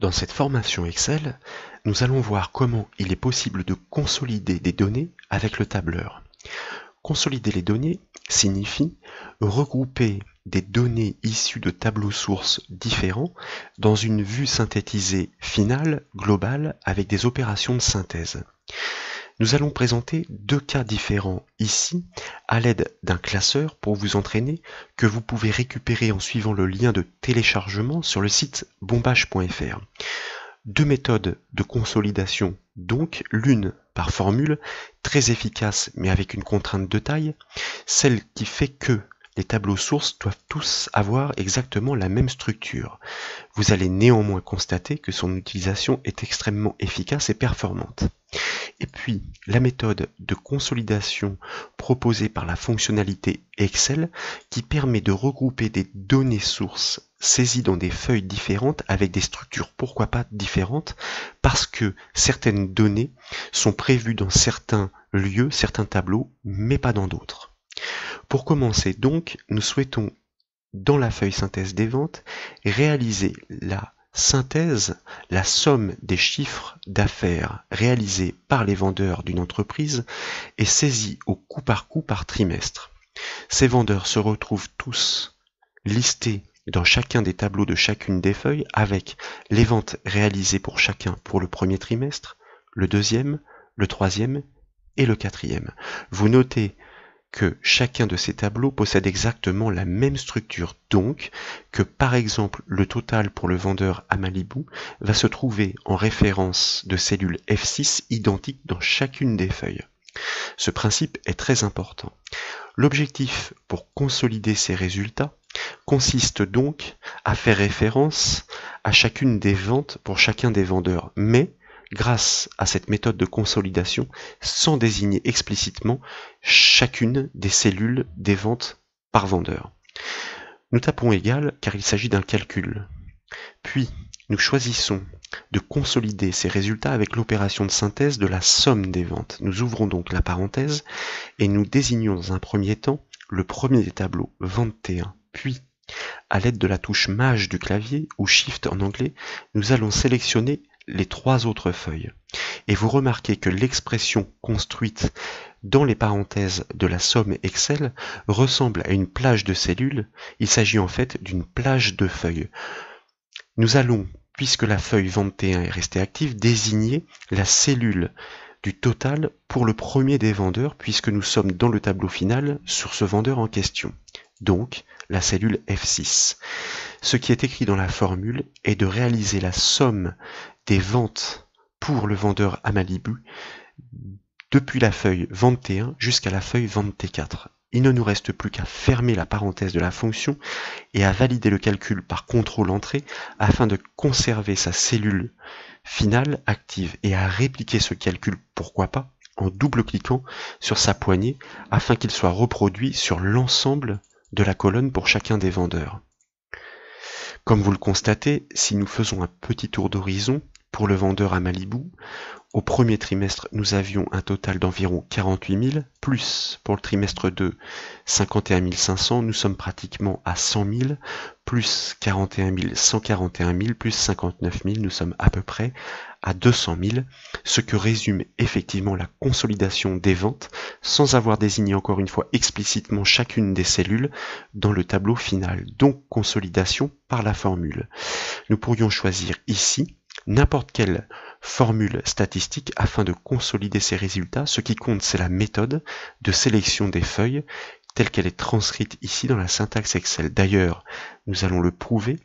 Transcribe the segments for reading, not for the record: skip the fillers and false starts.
Dans cette formation Excel, nous allons voir comment il est possible de consolider des données avec le tableur. Consolider les données signifie regrouper des données issues de tableaux sources différents dans une vue synthétisée finale, globale, avec des opérations de synthèse. Nous allons présenter deux cas différents ici à l'aide d'un classeur pour vous entraîner que vous pouvez récupérer en suivant le lien de téléchargement sur le site bombage.fr. Deux méthodes de consolidation donc, l'une par formule, très efficace mais avec une contrainte de taille, celle qui fait que les tableaux sources doivent tous avoir exactement la même structure. Vous allez néanmoins constater que son utilisation est extrêmement efficace et performante. Et puis, la méthode de consolidation proposée par la fonctionnalité Excel qui permet de regrouper des données sources saisies dans des feuilles différentes avec des structures pourquoi pas différentes parce que certaines données sont prévues dans certains lieux, certains tableaux, mais pas dans d'autres. Pour commencer donc, nous souhaitons, dans la feuille synthèse des ventes, réaliser la synthèse, la somme des chiffres d'affaires réalisés par les vendeurs d'une entreprise est saisie au coup par trimestre. Ces vendeurs se retrouvent tous listés dans chacun des tableaux de chacune des feuilles avec les ventes réalisées pour chacun pour le premier trimestre, le deuxième, le troisième et le quatrième. Vous notez que chacun de ces tableaux possède exactement la même structure, donc que par exemple le total pour le vendeur à Malibu va se trouver en référence de cellule F6 identique dans chacune des feuilles. Ce principe est très important. L'objectif pour consolider ces résultats consiste donc à faire référence à chacune des ventes pour chacun des vendeurs, mais grâce à cette méthode de consolidation sans désigner explicitement chacune des cellules des ventes par vendeur. Nous tapons égal car il s'agit d'un calcul. Puis, nous choisissons de consolider ces résultats avec l'opération de synthèse de la somme des ventes. Nous ouvrons donc la parenthèse et nous désignons dans un premier temps le premier des tableaux, vente T1. Puis, à l'aide de la touche Maj du clavier, ou Shift en anglais, nous allons sélectionner les trois autres feuilles. Et vous remarquez que l'expression construite dans les parenthèses de la somme Excel ressemble à une plage de cellules. Il s'agit en fait d'une plage de feuilles. Nous allons, puisque la feuille vente T1 est restée active, désigner la cellule du total pour le premier des vendeurs, puisque nous sommes dans le tableau final sur ce vendeur en question. Donc, la cellule F6. Ce qui est écrit dans la formule est de réaliser la somme des ventes pour le vendeur à Malibu depuis la feuille vente T1 jusqu'à la feuille vente T4. Il ne nous reste plus qu'à fermer la parenthèse de la fonction et à valider le calcul par contrôle-entrée afin de conserver sa cellule finale active et à répliquer ce calcul, pourquoi pas, en double-cliquant sur sa poignée afin qu'il soit reproduit sur l'ensemble de la colonne pour chacun des vendeurs. Comme vous le constatez, si nous faisons un petit tour d'horizon pour le vendeur à Malibu, au premier trimestre, nous avions un total d'environ 48 000, plus pour le trimestre 2, 51 500, nous sommes pratiquement à 100 000, plus 41 000, 141 000, plus 59 000, nous sommes à peu près à 200 000, ce que résume effectivement la consolidation des ventes, sans avoir désigné encore une fois explicitement chacune des cellules dans le tableau final, donc consolidation par la formule. Nous pourrions choisir ici n'importe quelle formule statistique afin de consolider ces résultats. Ce qui compte, c'est la méthode de sélection des feuilles telle qu'elle est transcrite ici dans la syntaxe Excel. D'ailleurs, nous allons le prouver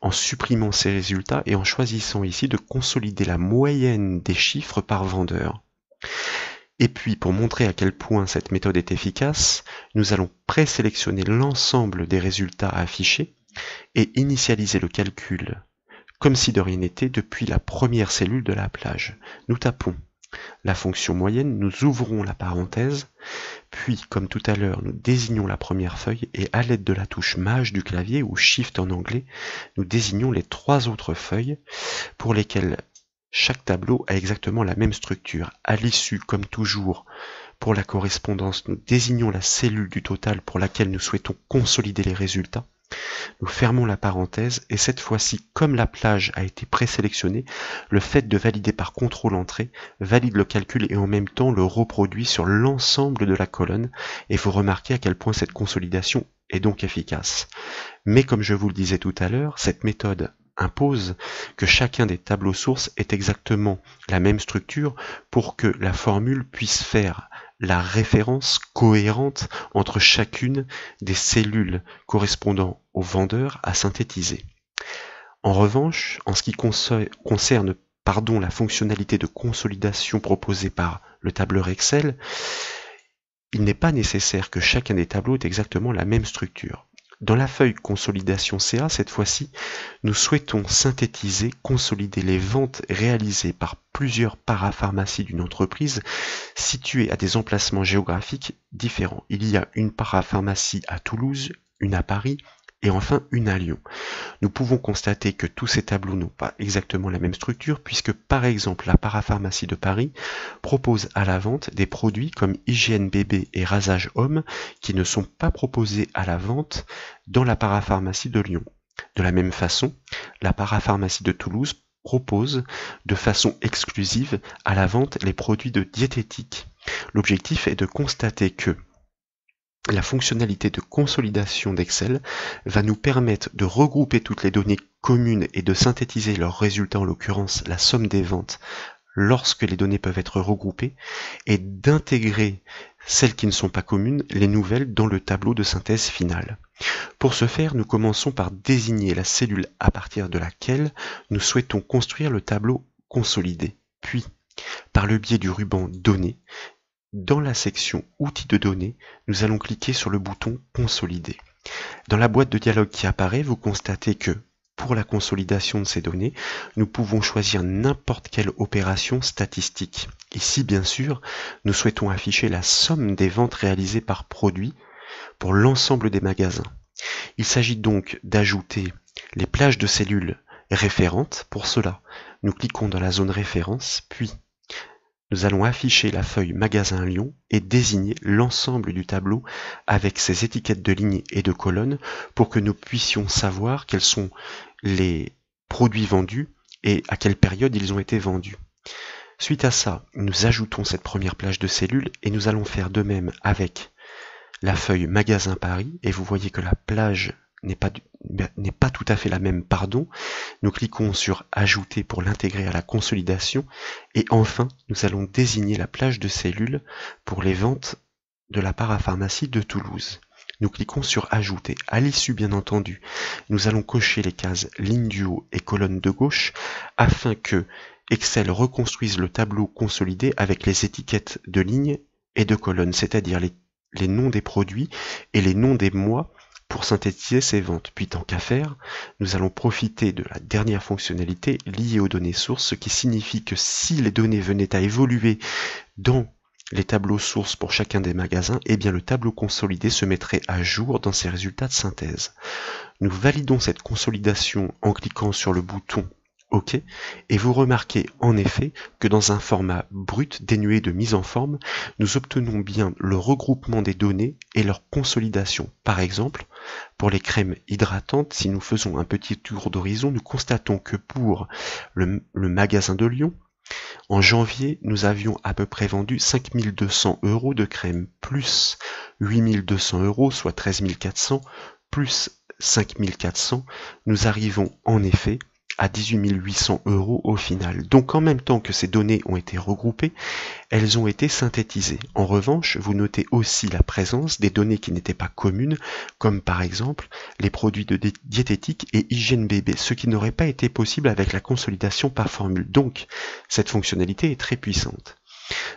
en supprimant ces résultats et en choisissant ici de consolider la moyenne des chiffres par vendeur. Et puis, pour montrer à quel point cette méthode est efficace, nous allons présélectionner l'ensemble des résultats affichés et initialiser le calcul comme si de rien n'était depuis la première cellule de la plage. Nous tapons la fonction moyenne, nous ouvrons la parenthèse, puis comme tout à l'heure, nous désignons la première feuille et à l'aide de la touche Maj du clavier ou Shift en anglais, nous désignons les trois autres feuilles pour lesquelles chaque tableau a exactement la même structure. À l'issue, comme toujours, pour la correspondance, nous désignons la cellule du total pour laquelle nous souhaitons consolider les résultats. Nous fermons la parenthèse et cette fois-ci, comme la plage a été présélectionnée, le fait de valider par contrôle entrée valide le calcul et en même temps le reproduit sur l'ensemble de la colonne et vous remarquez à quel point cette consolidation est donc efficace. Mais comme je vous le disais tout à l'heure, cette méthode impose que chacun des tableaux sources ait exactement la même structure pour que la formule puisse faire la référence cohérente entre chacune des cellules correspondant au vendeur à synthétiser. En revanche, en ce qui concerne la fonctionnalité de consolidation proposée par le tableur Excel, il n'est pas nécessaire que chacun des tableaux ait exactement la même structure. Dans la feuille Consolidation CA, cette fois-ci, nous souhaitons synthétiser, consolider les ventes réalisées par plusieurs parapharmacies d'une entreprise située à des emplacements géographiques différents. Il y a une parapharmacie à Toulouse, une à Paris et enfin une à Lyon. Nous pouvons constater que tous ces tableaux n'ont pas exactement la même structure puisque par exemple la parapharmacie de Paris propose à la vente des produits comme hygiène bébé et rasage homme qui ne sont pas proposés à la vente dans la parapharmacie de Lyon. De la même façon, la parapharmacie de Toulouse propose de façon exclusive à la vente les produits de diététique. L'objectif est de constater que la fonctionnalité de consolidation d'Excel va nous permettre de regrouper toutes les données communes et de synthétiser leurs résultats, en l'occurrence la somme des ventes, lorsque les données peuvent être regroupées, et d'intégrer celles qui ne sont pas communes, les nouvelles, dans le tableau de synthèse finale. Pour ce faire, nous commençons par désigner la cellule à partir de laquelle nous souhaitons construire le tableau consolidé. Puis, par le biais du ruban Données, dans la section Outils de données, nous allons cliquer sur le bouton Consolider. Dans la boîte de dialogue qui apparaît, vous constatez que pour la consolidation de ces données, nous pouvons choisir n'importe quelle opération statistique. Ici, bien sûr, nous souhaitons afficher la somme des ventes réalisées par produit pour l'ensemble des magasins. Il s'agit donc d'ajouter les plages de cellules référentes. Pour cela, nous cliquons dans la zone référence, puis nous allons afficher la feuille Magasin Lyon et désigner l'ensemble du tableau avec ses étiquettes de lignes et de colonnes pour que nous puissions savoir quels sont les produits vendus et à quelle période ils ont été vendus. Suite à ça, nous ajoutons cette première plage de cellules et nous allons faire de même avec la feuille Magasin Paris et vous voyez que la plage n'est pas tout à fait la même, pardon. Nous cliquons sur Ajouter pour l'intégrer à la consolidation et enfin nous allons désigner la plage de cellules pour les ventes de la parapharmacie de Toulouse. Nous cliquons sur Ajouter. À l'issue, bien entendu, nous allons cocher les cases ligne du haut et colonne de gauche afin que Excel reconstruise le tableau consolidé avec les étiquettes de lignes et de colonnes, c'est-à-dire les noms des produits et les noms des mois pour synthétiser ces ventes. Puis tant qu'à faire, nous allons profiter de la dernière fonctionnalité liée aux données sources, ce qui signifie que si les données venaient à évoluer dans les tableaux sources pour chacun des magasins, eh bien le tableau consolidé se mettrait à jour dans ses résultats de synthèse. Nous validons cette consolidation en cliquant sur le bouton OK, et vous remarquez en effet que dans un format brut dénué de mise en forme, nous obtenons bien le regroupement des données et leur consolidation. Par exemple, pour les crèmes hydratantes, si nous faisons un petit tour d'horizon, nous constatons que pour le magasin de Lyon, en janvier, nous avions à peu près vendu 5 200 € de crème, plus 8 200 €, soit 13 400, plus 5 400, nous arrivons en effet à 18 800 € au final. Donc en même temps que ces données ont été regroupées, elles ont été synthétisées. En revanche, vous notez aussi la présence des données qui n'étaient pas communes, comme par exemple les produits de diététique et hygiène bébé, ce qui n'aurait pas été possible avec la consolidation par formule. Donc cette fonctionnalité est très puissante.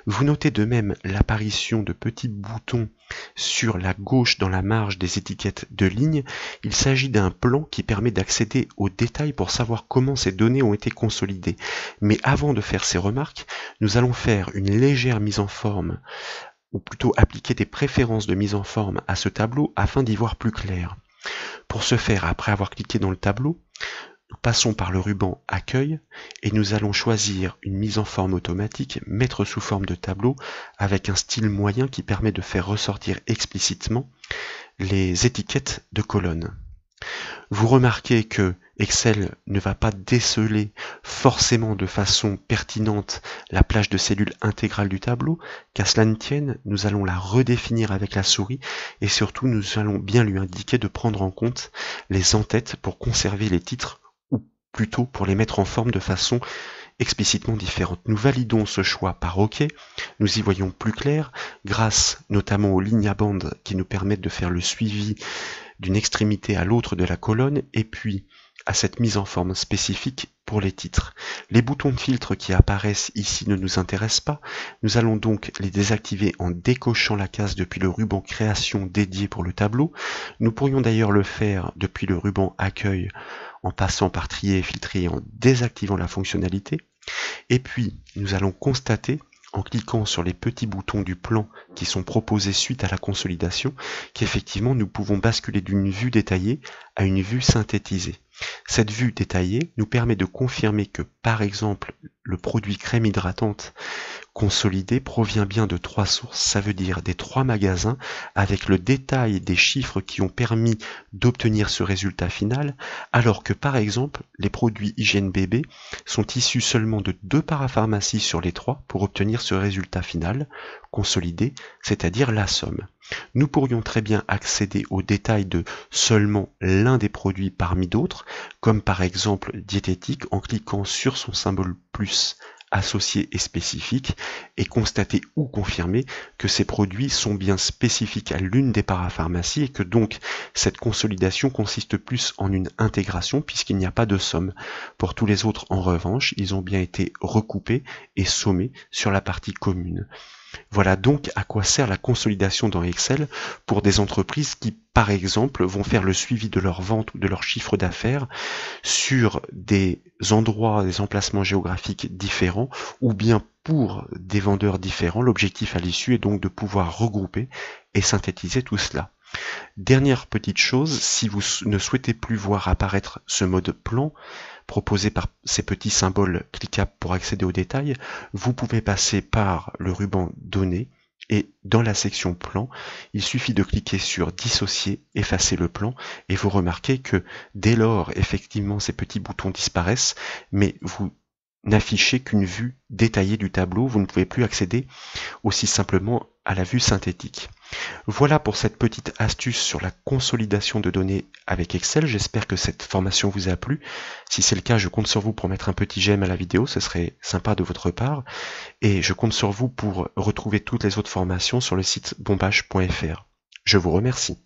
Vous notez de même l'apparition de petits boutons sur la gauche dans la marge des étiquettes de ligne. Il s'agit d'un plan qui permet d'accéder aux détails pour savoir comment ces données ont été consolidées. Mais avant de faire ces remarques, nous allons faire une légère mise en forme, ou plutôt appliquer des préférences de mise en forme à ce tableau afin d'y voir plus clair. Pour ce faire, après avoir cliqué dans le tableau, nous passons par le ruban Accueil et nous allons choisir une mise en forme automatique, mettre sous forme de tableau avec un style moyen qui permet de faire ressortir explicitement les étiquettes de colonnes. Vous remarquez que Excel ne va pas déceler forcément de façon pertinente la plage de cellules intégrale du tableau, qu'à cela ne tienne, nous allons la redéfinir avec la souris et surtout nous allons bien lui indiquer de prendre en compte les en-têtes pour conserver les titres ou plutôt pour les mettre en forme de façon explicitement différente. Nous validons ce choix par OK, nous y voyons plus clair grâce notamment aux lignes à bande qui nous permettent de faire le suivi d'une extrémité à l'autre de la colonne et puis à cette mise en forme spécifique pour les titres. Les boutons de filtre qui apparaissent ici ne nous intéressent pas. Nous allons donc les désactiver en décochant la case depuis le ruban création dédié pour le tableau. Nous pourrions d'ailleurs le faire depuis le ruban accueil en passant par trier et filtrer et en désactivant la fonctionnalité. Et puis nous allons constater en cliquant sur les petits boutons du plan qui sont proposés suite à la consolidation, qu'effectivement nous pouvons basculer d'une vue détaillée à une vue synthétisée. Cette vue détaillée nous permet de confirmer que, par exemple, le produit crème hydratante consolidé provient bien de 3 sources, ça veut dire des 3 magasins, avec le détail des chiffres qui ont permis d'obtenir ce résultat final, alors que par exemple, les produits hygiène bébé sont issus seulement de 2 parapharmacies sur les 3 pour obtenir ce résultat final, consolidé, c'est-à-dire la somme. Nous pourrions très bien accéder au détail de seulement l'un des produits parmi d'autres, comme par exemple diététique, en cliquant sur son symbole plus associé et spécifique, et constater ou confirmer que ces produits sont bien spécifiques à l'une des parapharmacies et que donc cette consolidation consiste plus en une intégration puisqu'il n'y a pas de somme. Pour tous les autres, en revanche, ils ont bien été recoupés et sommés sur la partie commune. Voilà donc à quoi sert la consolidation dans Excel pour des entreprises qui, par exemple, vont faire le suivi de leur vente ou de leur chiffre d'affaires sur des endroits, des emplacements géographiques différents ou bien pour des vendeurs différents. L'objectif à l'issue est donc de pouvoir regrouper et synthétiser tout cela. Dernière petite chose, si vous ne souhaitez plus voir apparaître ce mode plan, proposé par ces petits symboles cliquables pour accéder aux détails, vous pouvez passer par le ruban Données et dans la section Plan, il suffit de cliquer sur Dissocier, effacer le plan et vous remarquez que dès lors, effectivement, ces petits boutons disparaissent, mais vous n'affichez qu'une vue détaillée du tableau, vous ne pouvez plus accéder aussi simplement à la vue synthétique. Voilà pour cette petite astuce sur la consolidation de données avec Excel. J'espère que cette formation vous a plu. Si c'est le cas, je compte sur vous pour mettre un petit j'aime à la vidéo, ce serait sympa de votre part. Et je compte sur vous pour retrouver toutes les autres formations sur le site bombage.fr. Je vous remercie.